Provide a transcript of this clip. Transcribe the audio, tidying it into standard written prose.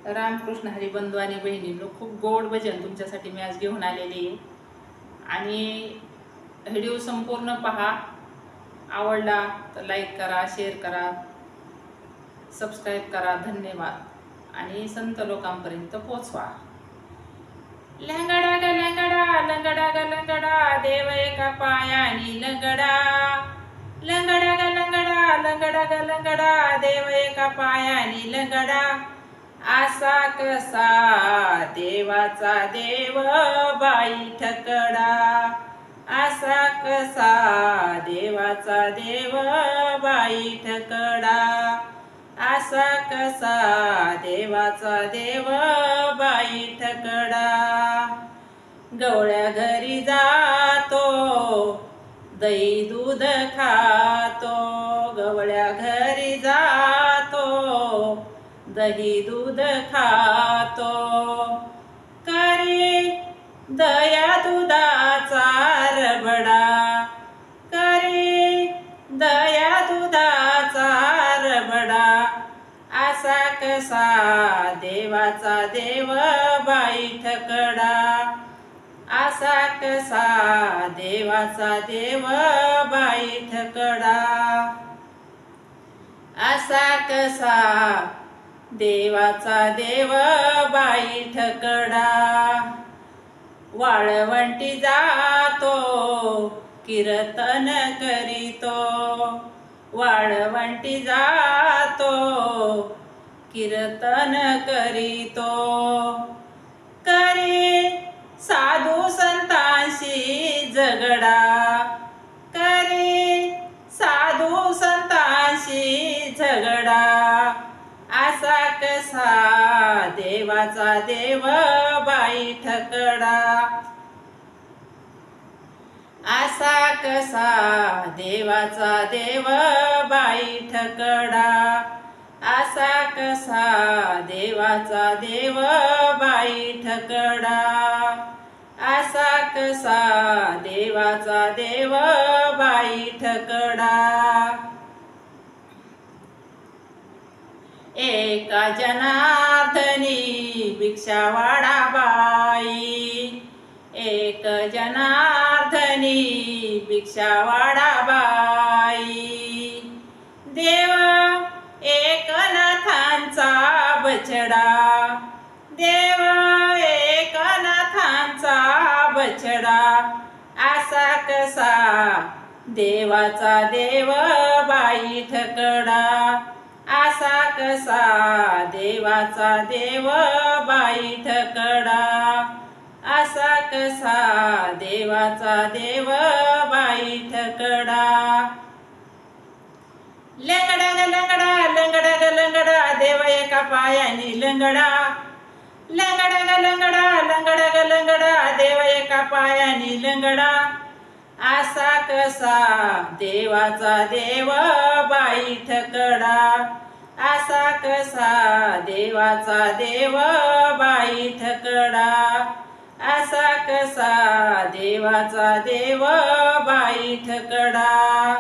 रामकृष्ण हरी बंधू आणि बहिणींनो, खूप गोड भजन तुमच्यासाठी मी आज घेऊन आलेली आहे आणि व्हिडिओ संपूर्ण पहा। आवडला तर लाईक करा, शेअर करा, सबस्क्राईब करा। धन्यवाद आणि संत लोकांपर्यंत पोहोचवा। लंगडा ग लंगडा, लंगडा ग लंगडा, देव एका पायानी लंगडा। लंगडा ग लंगडा, लंगडा ग लंगडा, देव एका पायानी लंगडा। असा कसा देवाचा देव बाई ठकडा। असा कसा देवाचा देव बाई ठकडा। असा कसा देवाचा देव बाई ठकडा। गवळ्या घरी जातो, दही दूध खातो। गवळ्या घरी जातो, दही दूध खातो। करे दया दुधाचा रबडा। करे दया दुधाचा रबडा। असा कसा देवाचा देव बाई ठकडा। असा कसा देवाचा देव बाई ठकडा। असा कसा देवाचा देव बाई ठकडा। वाळवंटी जातो, कीर्तन करीतो। वाळवंटी जातो, कीर्तन करीतो। करे साधू संतांशी झगडा। करे साधू संतांशी झगडा। असा कसा देवाचा देव बाई ठकडा। असा कसा देवाचा देव बाई ठकडा। असा कसा देवाचा देव बाई ठकडा। असा कसा देवाचा देव बाई ठकडा। एका जनार्दनी भिक्षा वाढा बाई। एक जनार्दनी भिक्षा वाढा बाई। देव एकनाथांचा बछडा। देव एकनाथांचा बछडा। असा कसा देवाचा देव बाई ठकडा। असा कसा देवाचा देव बाई ठकडा। असा कसा देवाचा देव बाई ठकडा। लंगडा ग लंगडा, लंगडा ग लंगडा, देव एका पायानी लंगडा। लंगडा ग लंगडा, लंगडा ग लंगडा, देव एका पायानी लंगडा। असा कसा देवाचा देव बाई ठकडा। असा कसा देवाचा देव बाई ठकडा। असा कसा देवाचा देव बाई ठकडा।